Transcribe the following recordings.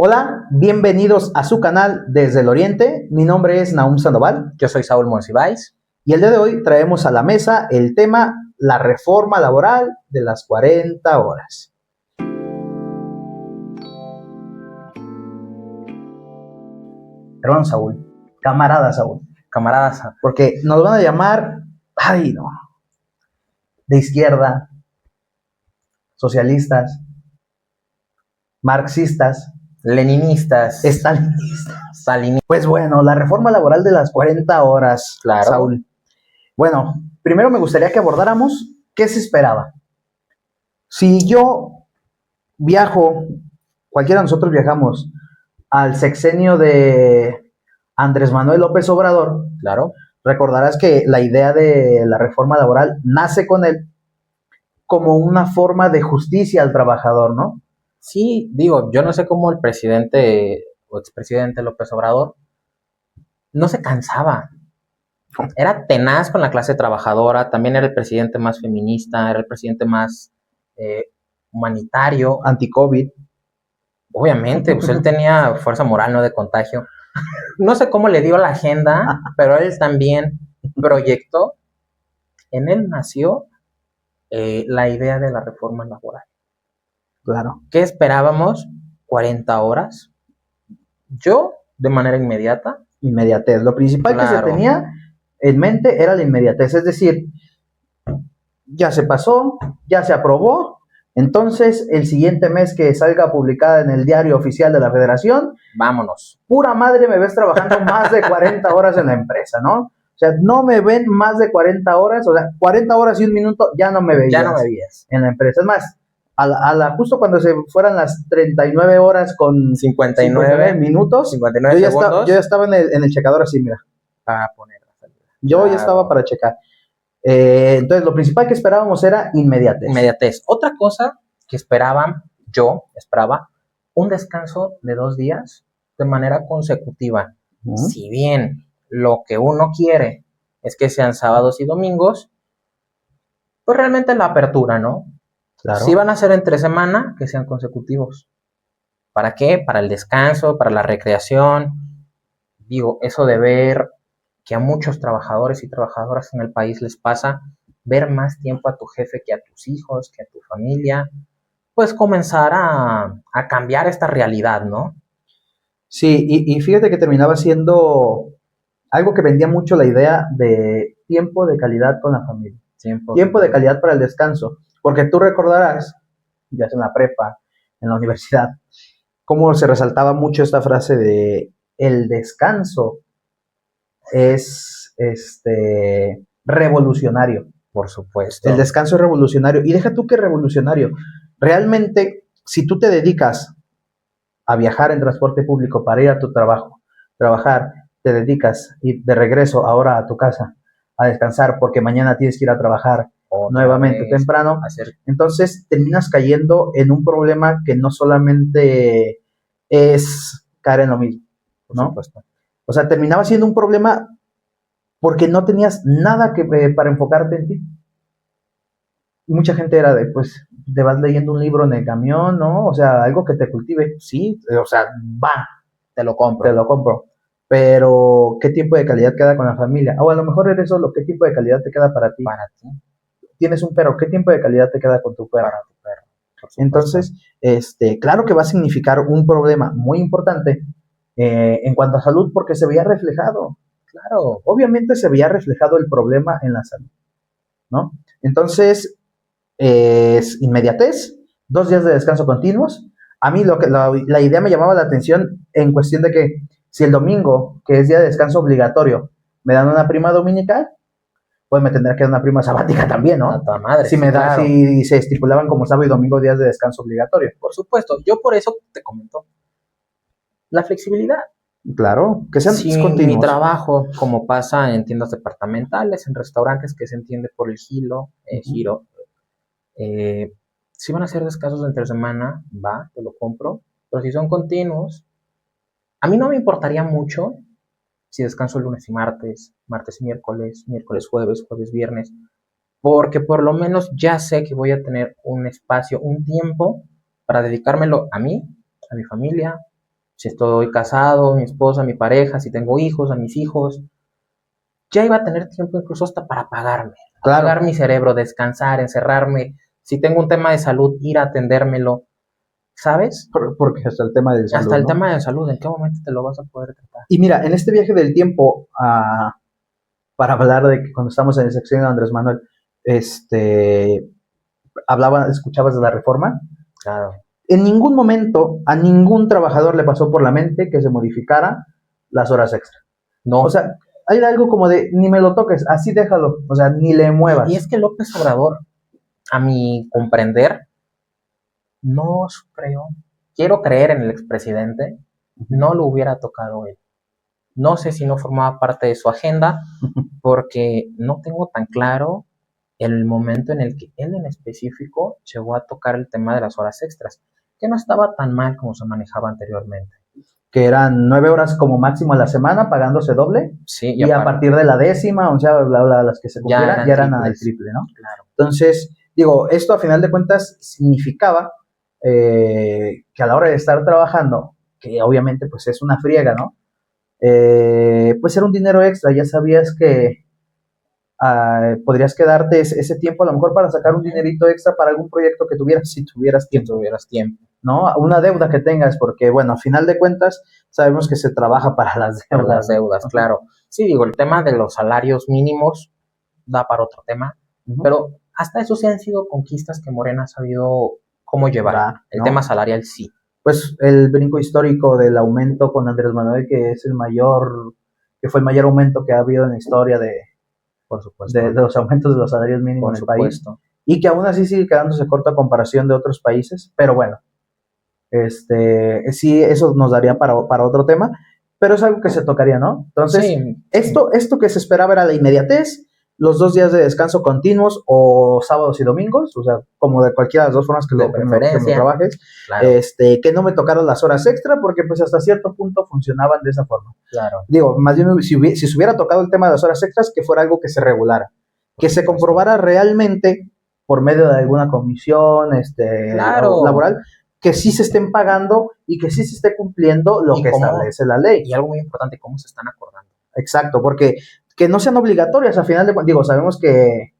Hola, bienvenidos a su canal Desde el Oriente. Mi nombre es Nahum Sandoval. Yo soy Saúl Monsiváis. Y el día de hoy traemos a la mesa el tema la reforma laboral de las 40 horas. Hermano Saúl, camarada Saúl. Camaradas. Porque nos van a llamar, de izquierda, socialistas, marxistas, Leninistas. Stalinistas. Pues bueno, la reforma laboral de las 40 horas, claro. Saúl. Bueno, primero me gustaría que abordáramos qué se esperaba. Si yo viajo, cualquiera de nosotros viajamos al sexenio de Andrés Manuel López Obrador, claro, recordarás que la idea de la reforma laboral nace con él como una forma de justicia al trabajador, ¿no? Sí, digo, yo no sé cómo el presidente o expresidente López Obrador no se cansaba. Era tenaz con la clase trabajadora, también era el presidente más feminista, era el presidente más humanitario. Anti-COVID. Obviamente, pues él tenía fuerza moral, no de contagio. No sé cómo le dio la agenda, pero él también proyectó, en él nació la idea de la reforma laboral. Claro. ¿Qué esperábamos? 40 horas. Yo, de manera inmediata. Inmediatez. Lo principal que se tenía en mente era la inmediatez. Es decir, ya se pasó, ya se aprobó. Entonces, el siguiente mes que salga publicada en el diario oficial de la Federación, vámonos. Pura madre, me ves trabajando más de 40 horas en la empresa, ¿no? O sea, no me ven más de 40 horas, o sea, 40 horas y un minuto ya no me veías. Ya no me veías. En la empresa. Es más, justo cuando se fueran las 39 horas con 59 minutos, 59 yo ya estaba en el checador así, mira. Para poner la salida. Yo ya estaba para checar. Entonces, lo principal que esperábamos era inmediatez. Inmediatez. Otra cosa que yo esperaba, un descanso de 2 días de manera consecutiva. Si bien lo que uno quiere es que sean sábados y domingos, pues realmente la apertura, ¿no? Claro. Si van a ser entre semana, que sean consecutivos. ¿Para qué? Para el descanso, para la recreación. Digo, eso de ver que a muchos trabajadores y trabajadoras en el país les pasa ver más tiempo a tu jefe que a tus hijos, que a tu familia, pues comenzar a cambiar esta realidad, ¿no? Sí, y fíjate que terminaba siendo algo que vendía mucho la idea de tiempo de calidad con la familia. Tiempo de calidad para el descanso. Porque tú recordarás, ya sea en la prepa, en la universidad, cómo se resaltaba mucho esta frase de el descanso es revolucionario. Por supuesto. El descanso es revolucionario. Y deja tú que revolucionario. Realmente, si tú te dedicas a viajar en transporte público para ir a tu trabajo, trabajar, te dedicas y de regreso ahora a tu casa a descansar porque mañana tienes que ir a trabajar nuevamente temprano, entonces terminas cayendo en un problema que no solamente es caer en lo mismo, ¿no? O sea, terminaba siendo un problema porque no tenías nada para enfocarte en ti. Mucha gente era de, pues, te vas leyendo un libro en el camión, ¿no? O sea, algo que te cultive, sí, o sea, te lo compro. Pero, ¿qué tiempo de calidad queda con la familia? O a lo mejor eres solo, ¿qué tiempo de calidad te queda para ti? Para ti. Tienes un perro, ¿qué tiempo de calidad te queda con tu perro? Para tu perro. Entonces, claro que va a significar un problema muy importante en cuanto a salud, porque se veía reflejado. Claro, obviamente se veía reflejado el problema en la salud, ¿no? Entonces, inmediatez, 2 días de descanso continuos. A mí la idea me llamaba la atención en cuestión de que si el domingo, que es día de descanso obligatorio, me dan una prima dominical, pues me tendrá que dar una prima sabática también, ¿no? A tu madre, si se estipulaban como sábado y domingo días de descanso obligatorio. Por supuesto, yo por eso te comento la flexibilidad. Claro, que sean continuos. Mi trabajo, como pasa en tiendas departamentales, en restaurantes, que se entiende por el giro, si van a ser descansos entre semana, te lo compro, pero si son continuos, a mí no me importaría mucho si descanso lunes y martes, martes y miércoles, miércoles, jueves, jueves, viernes, porque por lo menos ya sé que voy a tener un espacio, un tiempo para dedicármelo a mí, a mi familia, Si estoy casado, mi esposa, mi pareja, si tengo hijos, a mis hijos, ya iba a tener tiempo incluso hasta para apagarme, Claro. apagar mi cerebro, descansar, encerrarme. Si tengo un tema de salud, ir a atendérmelo, ¿sabes? Porque hasta el tema del salud, Hasta el ¿no? tema de salud, ¿en qué momento te lo vas a poder tratar? Y mira, en este viaje del tiempo, para hablar de que cuando estamos en el sexenio de Andrés Manuel, escuchabas de la reforma. Claro. En ningún momento a ningún trabajador le pasó por la mente que se modificara las horas extra. No. O sea, hay algo como de, ni me lo toques, así déjalo, o sea, ni le muevas. Y es que López Obrador, a mi comprender, no creo, quiero creer en el expresidente, no lo hubiera tocado él. No sé si no formaba parte de su agenda, porque no tengo tan claro el momento en el que él en específico llegó a tocar el tema de las horas extras, que no estaba tan mal como se manejaba anteriormente. Que eran 9 horas como máximo a la semana, pagándose doble, Sí, y a partir de la 10ª, o sea, las que se cumplieran, ya eran al triple, ¿no? Claro. Entonces, digo, esto a final de cuentas significaba que a la hora de estar trabajando, que obviamente pues es una friega, ¿no? Pues era un dinero extra, ya sabías que podrías quedarte ese tiempo a lo mejor para sacar un dinerito extra para algún proyecto que tuvieras, si tuvieras tiempo, ¿no? Una deuda que tengas, porque bueno, a final de cuentas sabemos que se trabaja para las deudas. Para las deudas, claro. Sí, digo, el tema de los salarios mínimos da para otro tema, pero hasta eso sí han sido conquistas que Morena ha sabido cómo llevar. El tema salarial sí. Pues el brinco histórico del aumento con Andrés Manuel, que es que fue el mayor aumento que ha habido en la historia por supuesto, de los aumentos de los salarios mínimos en el país, y que aún así sigue quedándose corto a comparación de otros países, pero bueno, sí, eso nos daría para otro tema, pero es algo que se tocaría, ¿no? Entonces, sí. Esto que se esperaba era la inmediatez, los 2 días de descanso continuos o sábados y domingos, o sea, como de cualquiera de las dos formas que lo trabajes, claro. Que no me tocaran las horas extra, porque pues hasta cierto punto funcionaban de esa forma. Claro. Digo, más bien si se hubiera tocado el tema de las horas extras, que fuera algo que se regulara, que se comprobara realmente por medio de alguna comisión laboral, que sí se estén pagando y que sí se esté cumpliendo lo que establece la ley. Y algo muy importante, cómo se están acordando. Exacto, porque que no sean obligatorias, a final de cuentas, digo, sabemos que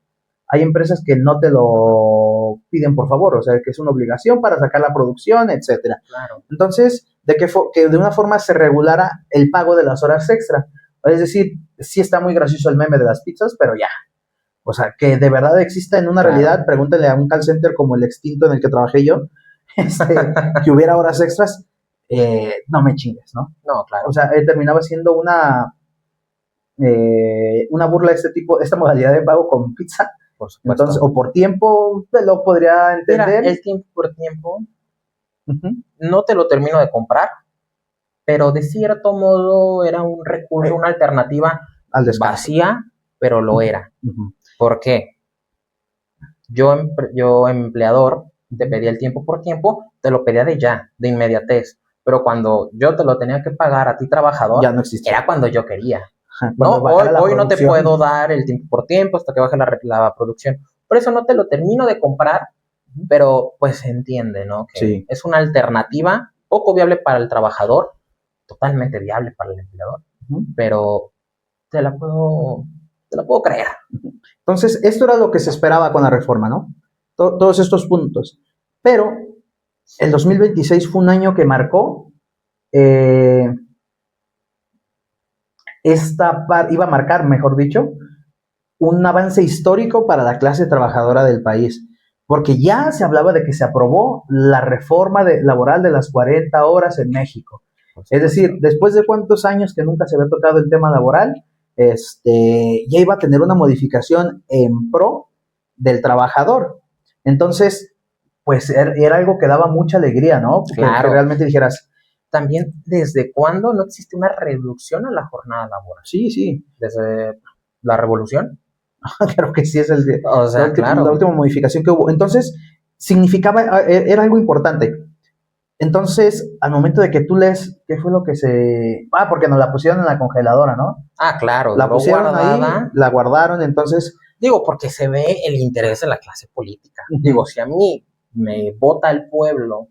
hay empresas que no te lo piden por favor, o sea, que es una obligación para sacar la producción, etcétera. Claro. Entonces, que de una forma se regulara el pago de las horas extra. Es decir, sí está muy gracioso el meme de las pizzas, pero ya. O sea, que de verdad exista en una realidad, pregúntenle a un call center como el extinto en el que trabajé yo, que hubiera horas extras, no me chingues, ¿no? No, claro. O sea, terminaba siendo una burla de esta modalidad de pago con pizza. Por supuesto. Entonces, o por tiempo, lo podría entender. Mira, el tiempo por tiempo, no te lo termino de comprar, pero de cierto modo era un recurso, una alternativa al descanso. Vacía, pero lo era. ¿Por qué? Yo empleador, te pedía el tiempo por tiempo, te lo pedía de ya, de inmediatez. Pero cuando yo te lo tenía que pagar a ti, trabajador, ya no existía. Era cuando yo quería. No, hoy no te puedo dar el tiempo por tiempo hasta que baje la producción. Por eso no te lo termino de comprar, pero pues se entiende, ¿no? Que es una alternativa poco viable para el trabajador, totalmente viable para el empleador, pero te la puedo creer. Entonces, esto era lo que se esperaba con la reforma, ¿no? Todos estos puntos. Pero el 2026 fue un año que marcó iba a marcar, mejor dicho, un avance histórico para la clase trabajadora del país, porque ya se hablaba de que se aprobó la reforma laboral de las 40 horas en México. Es decir, después de cuántos años que nunca se había tocado el tema laboral, ya iba a tener una modificación en pro del trabajador. Entonces, pues era algo que daba mucha alegría, ¿no? Claro. Que realmente dijeras, también, ¿desde cuándo no existe una reducción a la jornada laboral? Sí. ¿Desde la revolución? Creo que sí es la última modificación que hubo. Entonces, era algo importante. Entonces, al momento de que tú lees, ¿qué fue lo que porque nos la pusieron en la congeladora, ¿no? Claro. La pusieron guardada, ahí, la guardaron, entonces... Digo, porque se ve el interés de la clase política. Digo, si a mí me vota el pueblo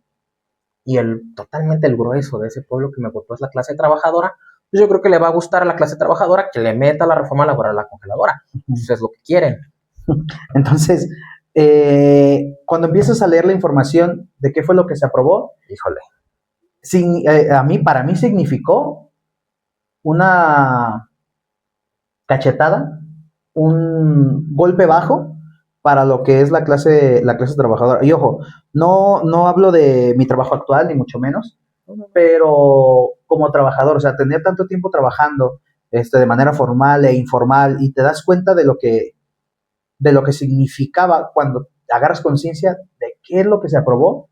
y totalmente el grueso de ese pueblo que me votó es la clase trabajadora, pues yo creo que le va a gustar a la clase trabajadora que le meta la reforma laboral a la congeladora. Eso es lo que quieren. Entonces, cuando empiezas a leer la información de qué fue lo que se aprobó, híjole, para mí significó una cachetada, un golpe bajo para lo que es la clase trabajadora. Y ojo, no hablo de mi trabajo actual, ni mucho menos, pero como trabajador, o sea, tener tanto tiempo trabajando de manera formal e informal, y te das cuenta de lo que significaba cuando agarras conciencia de qué es lo que se aprobó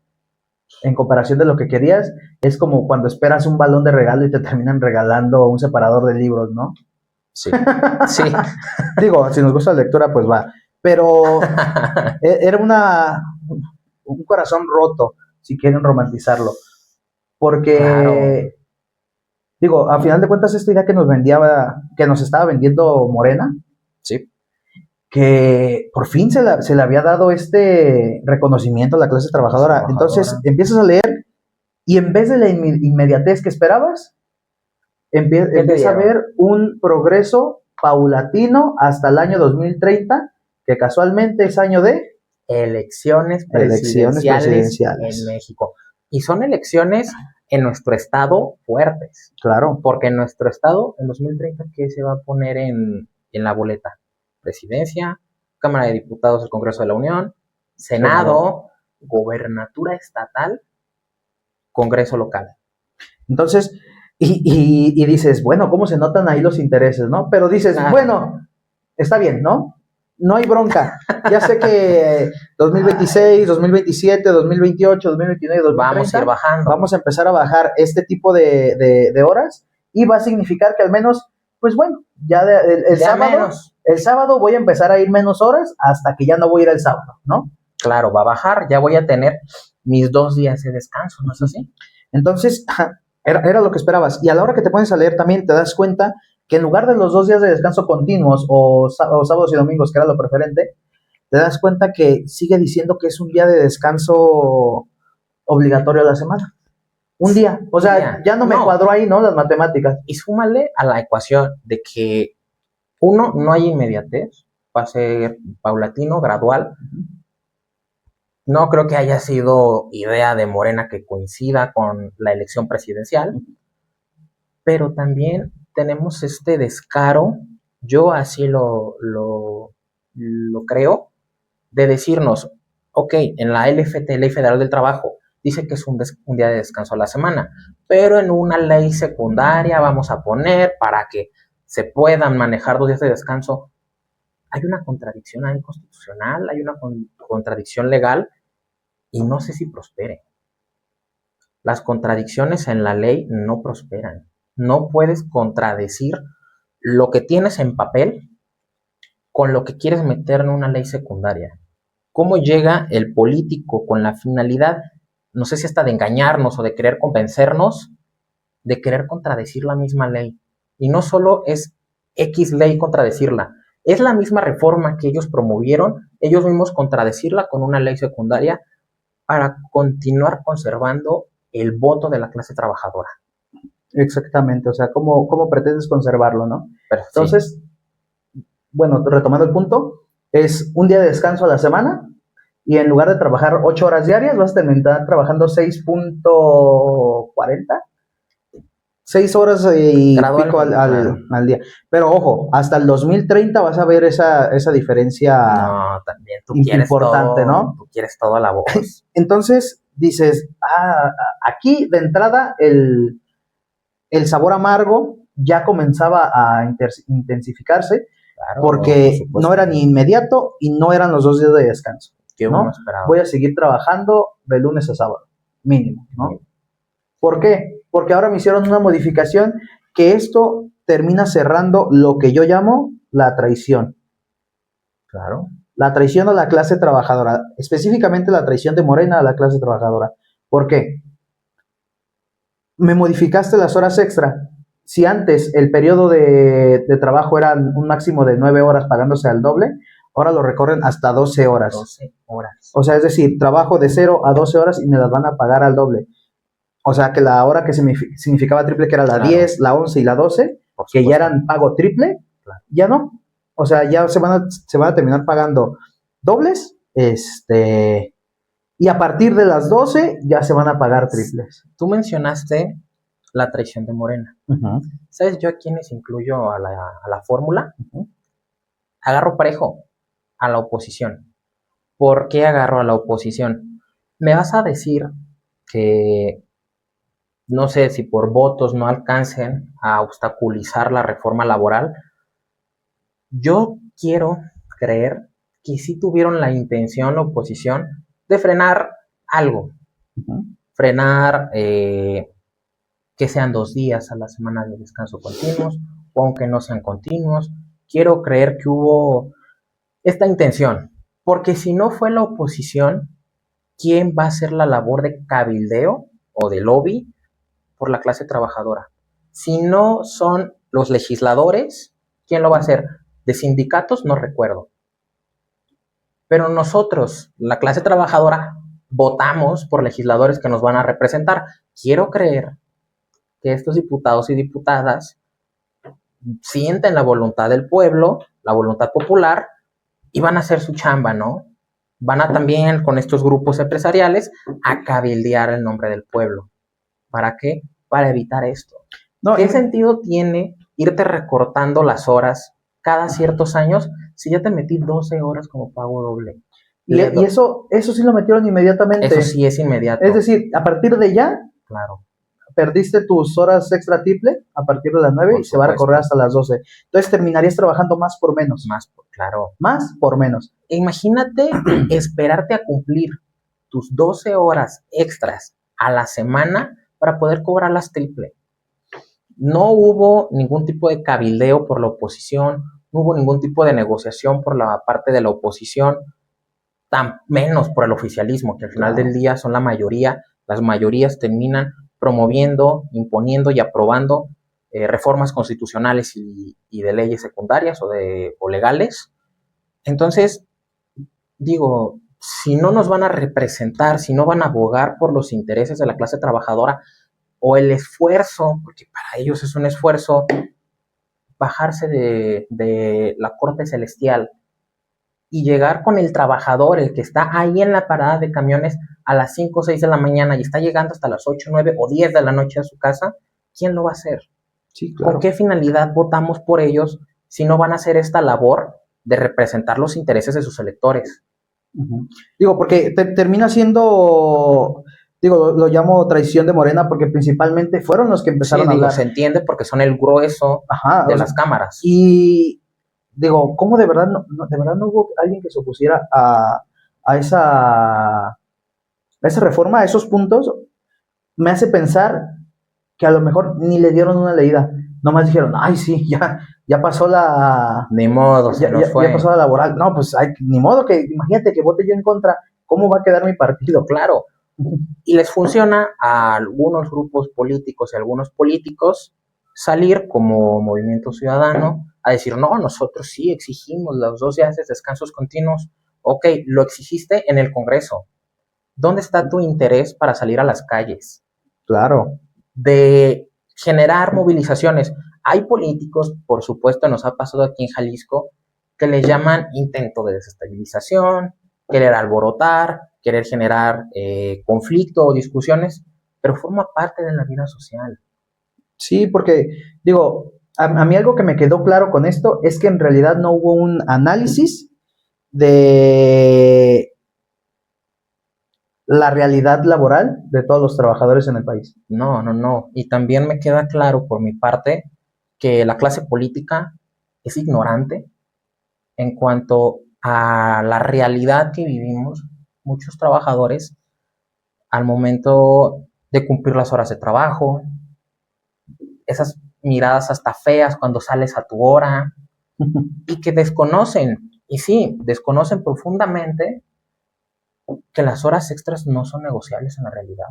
en comparación de lo que querías. Es como cuando esperas un balón de regalo y te terminan regalando un separador de libros, ¿no? Sí, sí. Digo, si nos gusta la lectura, pues va. Pero era un corazón roto, si quieren romantizarlo. Porque, claro, digo, a final de cuentas, esta idea que nos estaba vendiendo Morena, sí, que por fin se le había dado este reconocimiento a la clase trabajadora. Entonces empiezas a leer y en vez de la inmediatez que esperabas, empieza a haber un progreso paulatino hasta el año 2030, que casualmente es año de elecciones presidenciales en México. Y son elecciones en nuestro estado fuertes. Claro. Porque en nuestro estado, en 2030, ¿qué se va a poner en la boleta? Presidencia, Cámara de Diputados del Congreso de la Unión, Senado, gobernatura estatal, Congreso local. Entonces, y dices, bueno, ¿cómo se notan ahí los intereses, no? Pero dices, bueno, está bien, ¿no? No hay bronca. Ya sé que 2026, 2027, 2028, 2029, 2030, vamos a ir bajando. Vamos a empezar a bajar este tipo de horas, y va a significar que al menos, pues bueno, ya el sábado voy a empezar a ir menos horas hasta que ya no voy a ir el sábado, ¿no? Claro, va a bajar, ya voy a tener mis 2 días de descanso, ¿no es así? Entonces, era lo que esperabas. Y a la hora que te pones a leer también te das cuenta que en lugar de los 2 días de descanso continuos o sábados y domingos, que era lo preferente, te das cuenta que sigue diciendo que es un día de descanso obligatorio a la semana. Un día. O sea, ya no me cuadró ahí, ¿no? Las matemáticas. Y súmale a la ecuación de que, uno, no hay inmediatez, va a ser paulatino, gradual. No creo que haya sido idea de Morena que coincida con la elección presidencial, pero también tenemos este descaro, yo así lo creo, de decirnos, ok, en la LFT, Ley Federal del Trabajo, dice que es un día de descanso a la semana, pero en una ley secundaria vamos a poner para que se puedan manejar 2 días de descanso. Hay una contradicción ahí constitucional, hay una contradicción legal, y no sé si prospere. Las contradicciones en la ley no prosperan. No puedes contradecir lo que tienes en papel con lo que quieres meter en una ley secundaria. ¿Cómo llega el político con la finalidad, no sé si hasta de engañarnos o de querer convencernos, de querer contradecir la misma ley? Y no solo es X ley contradecirla, es la misma reforma que ellos promovieron, ellos mismos contradecirla con una ley secundaria para continuar conservando el voto de la clase trabajadora. Exactamente, o sea, ¿cómo pretendes conservarlo, no? Pero, entonces, sí. Bueno, retomando el punto, es un día de descanso a la semana, y en lugar de trabajar 8 horas diarias, vas a terminar trabajando 6.40, 6 horas y pico al día. Pero ojo, hasta el 2030 vas a ver esa diferencia. No, también tú quieres importante, todo, ¿no? Tú quieres todo a la voz. Entonces dices, aquí de entrada el sabor amargo ya comenzaba a intensificarse, claro, porque no era ni inmediato y no eran los 2 días de descanso. Que ¿no? uno esperaba. Voy a seguir trabajando de lunes a sábado, mínimo, ¿no? Sí. ¿Por qué? Porque ahora me hicieron una modificación que esto termina cerrando lo que yo llamo la traición. Claro. La traición a la clase trabajadora, específicamente la traición de Morena a la clase trabajadora. ¿Por qué? Me modificaste las horas extra. Si antes el periodo de trabajo era un máximo de 9 horas pagándose al doble, ahora lo recorren hasta 12 horas. 12 horas. O sea, es decir, trabajo de 0 a 12 horas y me las van a pagar al doble. O sea, que la hora que significaba triple, que era la Claro. 10, la 11 y la 12, Por que ya supuesto. eran pago triple, Claro. ya no. O sea, ya se van a terminar pagando dobles, y a partir de las 12 ya se van a pagar triples. Tú mencionaste la traición de Morena. Uh-huh. ¿Sabes yo a quiénes incluyo a la fórmula? Uh-huh. Agarro parejo a la oposición. ¿Por qué agarro a la oposición? Me vas a decir que no sé si por votos no alcancen a obstaculizar la reforma laboral. Yo quiero creer que sí tuvieron la intención, la oposición, de frenar algo. Uh-huh. Frenar que sean 2 días a la semana de descanso continuos, o aunque no sean continuos. Quiero creer que hubo esta intención, porque si no fue la oposición, ¿quién va a hacer la labor de cabildeo o de lobby por la clase trabajadora? Si no son los legisladores, ¿quién lo va a hacer? De sindicatos no recuerdo. Pero nosotros, la clase trabajadora, votamos por legisladores que nos van a representar. Quiero creer que estos diputados y diputadas sienten la voluntad del pueblo, la voluntad popular, y van a hacer su chamba, ¿no? Van a también, con estos grupos empresariales, a cabildear el nombre del pueblo. ¿Para qué? Para evitar esto. No, ¿Qué sentido tiene irte recortando las horas cada ciertos años si ya te metí 12 horas como pago doble? y eso sí lo metieron inmediatamente. Eso sí es inmediato. Es decir, a partir de ya, claro, perdiste tus horas extra triple a partir de las 9 y se va a recorrer hasta las 12. Entonces terminarías trabajando más por menos. Claro. Más por menos. Imagínate esperarte a cumplir tus 12 horas extras a la semana para poder cobrarlas triple. No hubo ningún tipo de cabildeo por la oposición, no hubo ningún tipo de negociación por la parte de la oposición, tan menos por el oficialismo, que al final del día son la mayoría. Las mayorías terminan promoviendo, imponiendo y aprobando reformas constitucionales y de leyes secundarias o legales. Entonces, digo, si no nos van a representar, si no van a abogar por los intereses de la clase trabajadora o el esfuerzo, porque para ellos es un esfuerzo, bajarse de la corte celestial y llegar con el trabajador, el que está ahí en la parada de camiones a las 5 o 6 de la mañana y está llegando hasta las 8, 9 o 10 de la noche a su casa, ¿quién lo va a hacer? Sí, claro. ¿Con qué finalidad votamos por ellos si no van a hacer esta labor de representar los intereses de sus electores? Uh-huh. Digo, porque termina siendo, lo llamo traición de Morena porque principalmente fueron los que empezaron a hablar. Se entiende porque son el grueso de las cámaras. Y digo, ¿cómo de verdad no hubo alguien que se opusiera a esa reforma, a esos puntos? Me hace pensar que a lo mejor ni le dieron una leída, nomás dijeron, ay sí, ya pasó la... Ni modo, ya pasó la laboral. No, pues ni modo, que imagínate que vote yo en contra, ¿cómo va a quedar mi partido? Claro. Y les funciona a algunos grupos políticos y a algunos políticos salir como Movimiento Ciudadano a decir, no, nosotros sí exigimos los 2 días de descansos continuos. Ok, lo exigiste en el Congreso. ¿Dónde está tu interés para salir a las calles? Claro. De generar movilizaciones. Hay políticos, por supuesto, nos ha pasado aquí en Jalisco, que le llaman intento de desestabilización, querer alborotar, querer generar conflicto o discusiones, pero forma parte de la vida social. Sí, porque, a mí algo que me quedó claro con esto es que en realidad no hubo un análisis de la realidad laboral de todos los trabajadores en el país. No. Y también me queda claro por mi parte que la clase política es ignorante en cuanto a la realidad que vivimos muchos trabajadores al momento de cumplir las horas de trabajo, esas miradas hasta feas cuando sales a tu hora y que desconocen, y sí, desconocen profundamente que las horas extras no son negociables en la realidad.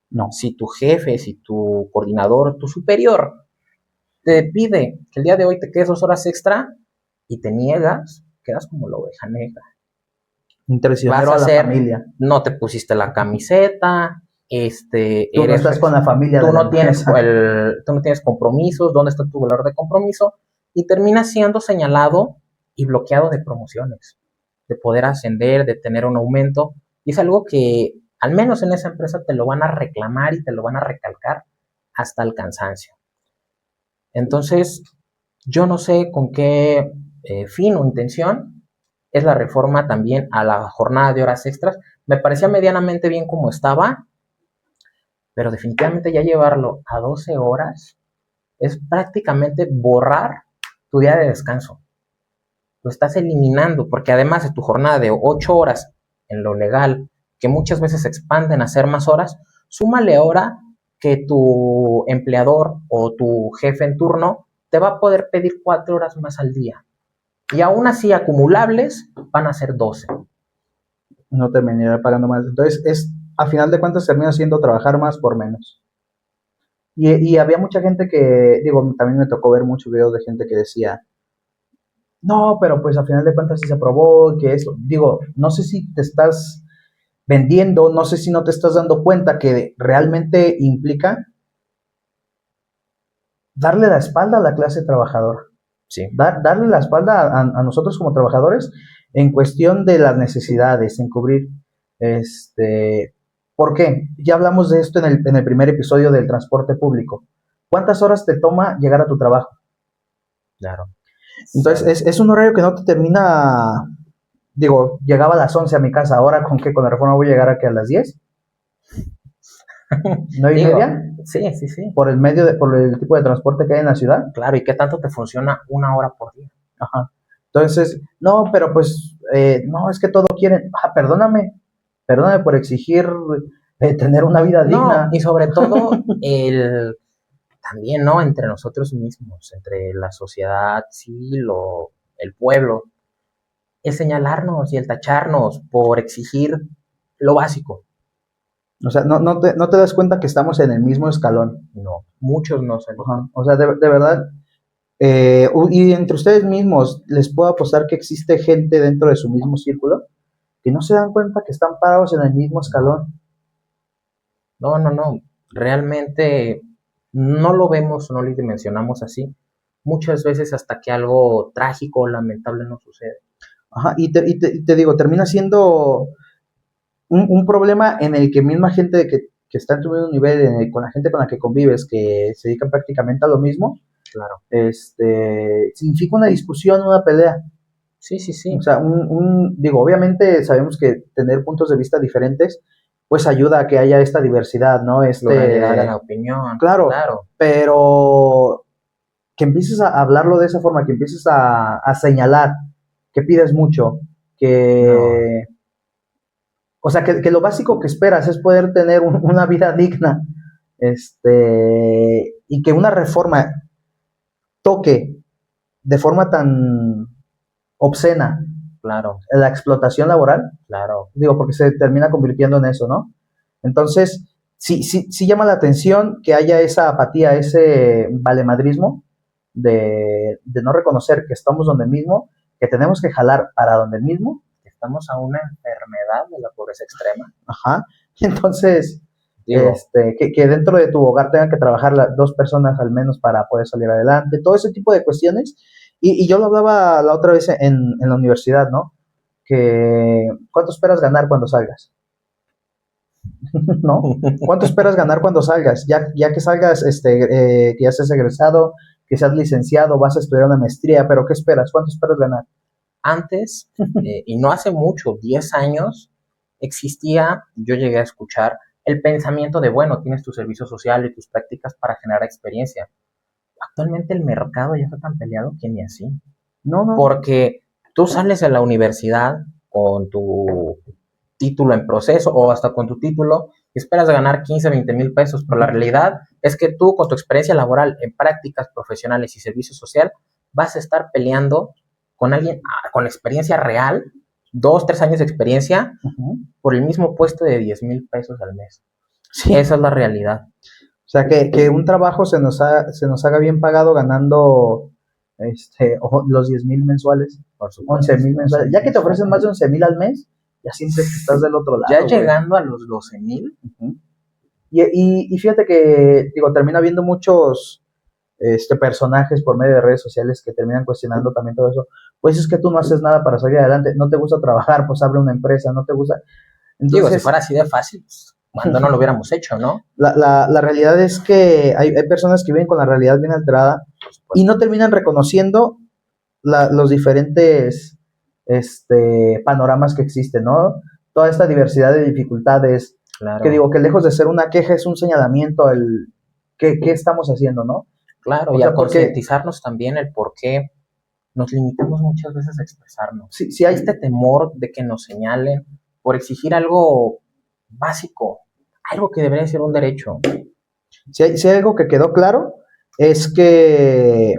No. Si tu jefe, si tu coordinador, tu superior te pide que el día de hoy te quedes 2 horas extra y te niegas, quedas como la oveja negra. Traicionero a la familia. No te pusiste la camiseta, Tú no estás con la familia tú de la no tienes empresa. tú no tienes compromisos, ¿dónde está tu valor de compromiso? Y terminas siendo señalado y bloqueado de promociones, de poder ascender, de tener un aumento. Y es algo que, al menos en esa empresa, te lo van a reclamar y te lo van a recalcar hasta el cansancio. Entonces, yo no sé con qué fin o intención es la reforma también a la jornada de horas extras. Me parecía medianamente bien como estaba, pero definitivamente ya llevarlo a 12 horas es prácticamente borrar tu día de descanso. Lo estás eliminando, porque además de tu jornada de 8 horas en lo legal, que muchas veces se expanden a hacer más horas, súmale ahora que tu empleador o tu jefe en turno te va a poder pedir 4 horas más al día. Y aún así acumulables van a ser 12. No terminaría pagando más. Entonces, a final de cuentas termina siendo trabajar más por menos. Y había mucha gente que, digo, también me tocó ver muchos videos de gente que decía, no, pero pues a final de cuentas sí se aprobó, que eso, digo, no sé si te estás vendiendo, no sé si no te estás dando cuenta que realmente implica darle la espalda a la clase trabajadora, Sí. darle la espalda a nosotros como trabajadores en cuestión de las necesidades, en cubrir, ¿por qué? Ya hablamos de esto en el primer episodio del transporte público. ¿Cuántas horas te toma llegar a tu trabajo? Claro. Entonces, es un horario que no te termina, digo, llegaba a las 11 a mi casa, ahora con que con la reforma voy a llegar aquí a las 10, ¿9 y Digo, media? sí, sí, sí. Por el tipo de transporte que hay en la ciudad. Claro, ¿y qué tanto te funciona 1 hora por día? Ajá. Entonces, no, pero pues, no, es que todo quieren, perdóname por exigir tener una vida No, digna. y sobre todo también, ¿no? Entre nosotros mismos, entre la sociedad civil o el pueblo, el señalarnos y el tacharnos por exigir lo básico. O sea, no te das cuenta que estamos en el mismo escalón. No, muchos no se lo. Ajá. O sea, de verdad, y entre ustedes mismos, les puedo apostar que existe gente dentro de su mismo círculo que no se dan cuenta que están parados en el mismo escalón. No, no, no. Realmente no lo vemos, no lo dimensionamos así. Muchas veces hasta que algo trágico o lamentable no sucede. Ajá, y te digo, termina siendo un problema en el que misma gente que está en tu mismo nivel, con la gente con la que convives, que se dedican prácticamente a lo mismo, Claro. significa una discusión, una pelea. Sí, sí, sí. O sea, digo, obviamente sabemos que tener puntos de vista diferentes, pues ayuda a que haya esta diversidad, ¿no? Pluralidad de la opinión. Claro, Claro. pero que empieces a hablarlo de esa forma, que empieces a señalar que pides mucho, que, No. o sea, que lo básico que esperas es poder tener una vida digna, y que una reforma toque de forma tan obscena Claro, la explotación laboral, claro. digo, porque se termina convirtiendo en eso, ¿no? Entonces, sí llama la atención que haya esa apatía, ese valemadrismo de no reconocer que estamos donde mismo, que tenemos que jalar para donde mismo. Estamos a una enfermedad de la pobreza extrema. Ajá. Entonces, Digo, que dentro de tu hogar tengan que trabajar dos personas al menos para poder salir adelante, todo ese tipo de cuestiones. Y yo lo hablaba la otra vez en la universidad, ¿no? Que, ¿cuánto esperas ganar cuando salgas? ¿No? ¿Cuánto esperas ganar cuando salgas? Ya que salgas, que ya seas egresado, que seas licenciado, vas a estudiar una maestría, pero ¿qué esperas? ¿Cuánto esperas ganar? antes, y no hace mucho, 10 años, existía, yo llegué a escuchar, el pensamiento de, bueno, tienes tu servicio social y tus prácticas para generar experiencia. Actualmente el mercado ya está tan peleado que ni así. No, no. Porque tú sales de la universidad con tu título en proceso o hasta con tu título y esperas ganar 15, 20 mil pesos, pero la realidad es que tú con tu experiencia laboral en prácticas profesionales y servicio social vas a estar peleando con alguien con experiencia real, 2, 3 años de experiencia, por el mismo puesto de 10 mil pesos al mes. Sí. Esa es la realidad. O sea, que un trabajo se nos haga bien pagado ganando los 10,000 mensuales, Por supuesto. 11,000 mensuales. Ya que te ofrecen más de 11,000 al mes, ya sientes que estás del otro lado. Ya güey. llegando a los 12 mil, Y fíjate que, digo, termina viendo muchos personajes por medio de redes sociales que terminan cuestionando también todo eso. Pues es que tú no haces nada para salir adelante, no te gusta trabajar, pues abre una empresa, no te gusta. Digo, si Entonces, fuera así de fácil, pues, cuando no lo hubiéramos hecho, ¿no? la realidad es que hay personas que viven con la realidad bien alterada y no terminan reconociendo los diferentes panoramas que existen, ¿no? Toda esta diversidad de dificultades, Claro, que digo que lejos de ser una queja es un señalamiento al qué estamos haciendo, ¿no? claro, O y a sea, porque concientizarnos también el por qué nos limitamos muchas veces a expresarnos. si hay, Este temor de que nos señalen por exigir algo básico, algo que debería ser un derecho. si hay algo que quedó claro, es que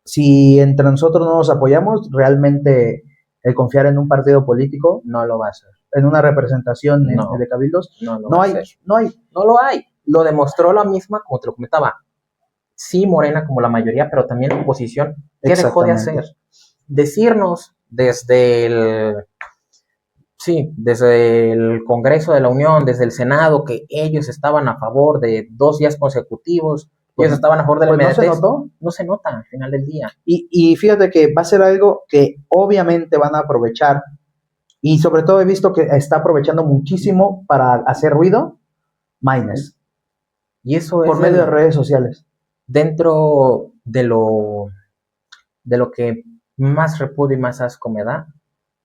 si entre nosotros no nos apoyamos, realmente el confiar en un partido político, No lo va a hacer. en una representación No, de cabildos, no lo no va a hay, hacer. no hay. No lo hay. Lo demostró la misma, como te lo comentaba. Sí, Morena como la mayoría, pero también la oposición. ¿Qué dejó de hacer? Decirnos desde el Congreso de la Unión, desde el Senado, que ellos estaban a favor de 2 días consecutivos, Pues, ellos estaban a favor de la pues no se inmediatez. notó. No se nota al final del día. Y fíjate que va a ser algo que obviamente van a aprovechar. Y sobre todo he visto que está aprovechando muchísimo para hacer ruido Maynes, Y eso por es medio de redes sociales. dentro de lo que más repudio y más asco me da,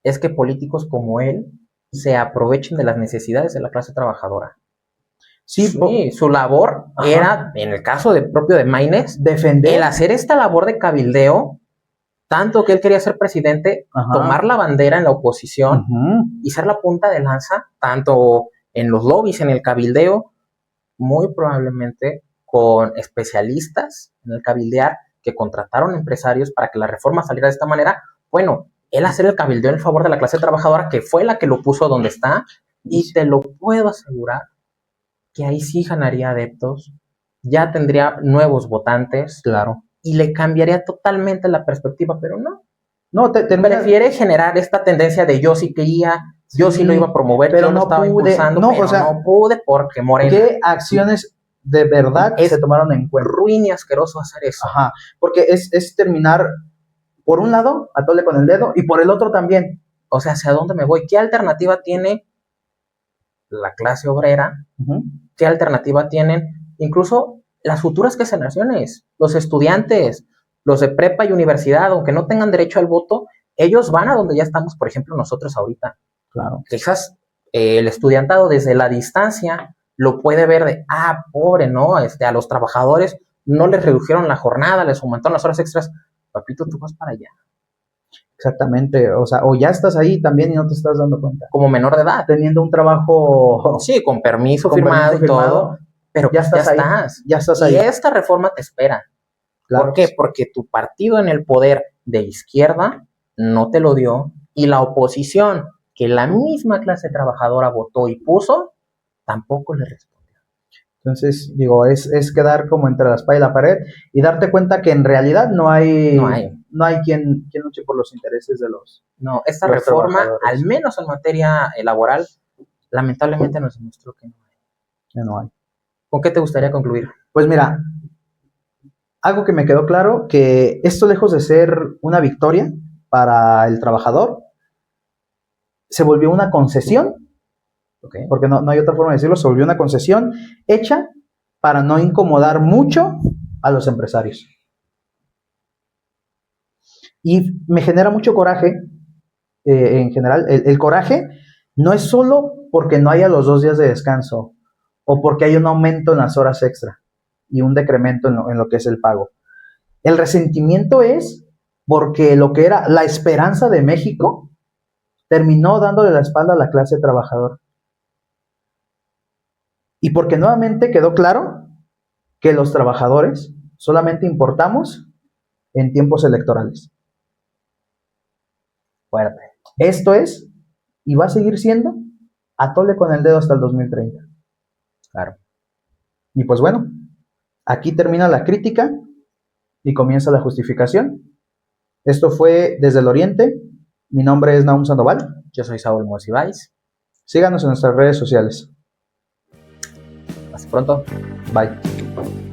es que políticos como él se aprovechen de las necesidades de la clase trabajadora. Sí, Sí, su labor Ajá. era, en el caso propio de Maynes, defender. el hacer esta labor de cabildeo, tanto que él quería ser presidente, Ajá. tomar la bandera en la oposición y ser la punta de lanza, tanto en los lobbies, en el cabildeo, muy probablemente con especialistas en el cabildear que contrataron empresarios para que la reforma saliera de esta manera. Bueno, él hacer el cabildeo en favor de la clase trabajadora, que fue la que lo puso donde está, y te lo puedo asegurar que ahí sí ganaría adeptos, ya tendría nuevos votantes, Claro. y le cambiaría totalmente la perspectiva, pero no. No, Prefiere generar esta tendencia de yo sí quería, yo sí lo iba a promover, pero yo lo no estaba pude, impulsando, no, pero o sea, no pude porque Morena. ¿qué acciones de verdad Es se tomaron en cuenta? ruin y asqueroso hacer eso. Ajá, porque es terminar por un lado, atole con el dedo, y por el otro también. O sea, ¿hacia dónde me voy? ¿Qué alternativa tiene la clase obrera? ¿Qué alternativa tienen incluso las futuras generaciones? Los estudiantes, los de prepa y universidad, aunque no tengan derecho al voto, ellos van a donde ya estamos, por ejemplo, nosotros ahorita. Claro. Quizás el estudiantado desde la distancia lo puede ver de, pobre, ¿no? A los trabajadores no les redujeron la jornada, les aumentaron las horas extras. Papito, tú vas para allá. Exactamente, o sea, o ya estás ahí también y no te estás dando cuenta. Como menor de edad. Teniendo un trabajo... Sí, con permiso firmado y todo, pero ya estás ahí. Y esta reforma te espera. Claro. ¿Por qué? Porque tu partido en el poder de izquierda no te lo dio, y la oposición, que la misma clase trabajadora votó y puso, tampoco le respondió. Entonces, digo, es quedar como entre la espada y la pared y darte cuenta que en realidad no hay quien luche por los intereses de los... No, esta reforma, al menos en materia laboral, lamentablemente nos demostró que no hay. ¿Con qué te gustaría concluir? Pues mira, algo que me quedó claro, que esto, lejos de ser una victoria para el trabajador, se volvió una concesión, porque no hay otra forma de decirlo, se volvió una concesión hecha para no incomodar mucho a los empresarios. Y me genera mucho coraje, en general, el coraje no es solo porque no haya los 2 días de descanso, o porque hay un aumento en las horas extra y un decremento en lo que es el pago. El resentimiento es porque lo que era la esperanza de México terminó dándole la espalda a la clase trabajadora. Y porque nuevamente quedó claro que los trabajadores solamente importamos en tiempos electorales. Fuerte. Esto es, y va a seguir siendo, atole con el dedo hasta el 2030. Claro. Y pues bueno, aquí termina la crítica y comienza la justificación. Esto fue Desde el Oriente. Mi nombre es Nahum Sandoval. Yo soy Saúl Monsiváis. Síganos en nuestras redes sociales. pronto. Bye.